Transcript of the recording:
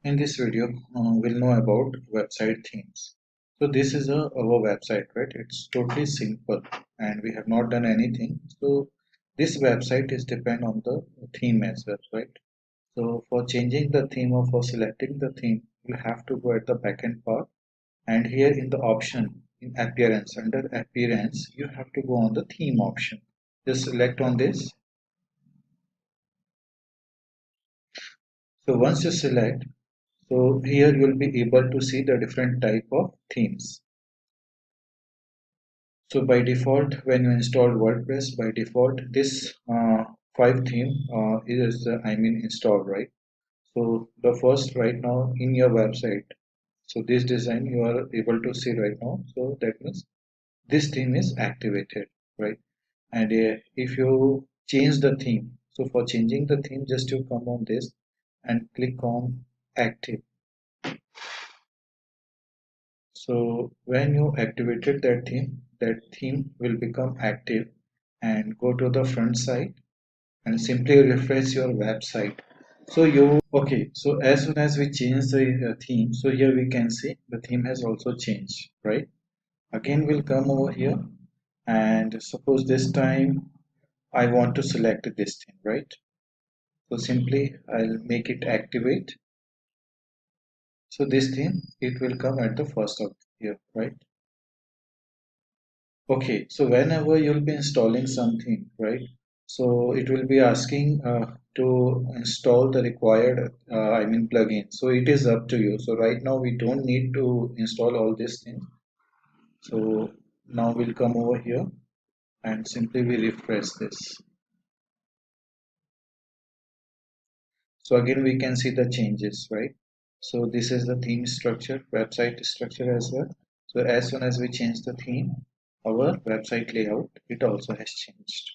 In this video, we'll know about website themes. So this is our website, right? It's totally simple and we have not done anything. So this website is depend on the theme as well, right? So for changing the theme or for selecting the theme, you have to go at the backend part, and here in the option in appearance, under appearance, you have to go on the theme option. Just select on this. So once you select, so here you will be able to see the different type of themes. So by default, when you install WordPress, by default, this five theme is, installed, right? So the first right now in your website. So this design you are able to see right now. So that means this theme is activated, right? And if you change the theme, so for changing the theme, just you come on this and click on active. So when you activated that theme will become active, and go to the front side and simply refresh your website. So okay, so as soon as we change the theme, so here we can see the theme has also changed, right? Again, we'll come over here, and suppose this time I want to select this theme, right? So simply I'll make it activate. So this theme, it will come at the first of here, right? Okay, so whenever you'll be installing something, right? So it will be asking to install the required, plugin. So it is up to you. So right now we don't need to install all these things. So now we'll come over here and simply we refresh this. So again we can see the changes, right? So this is the theme structure, website structure as well. So as soon as we change the theme, our website layout, it also has changed.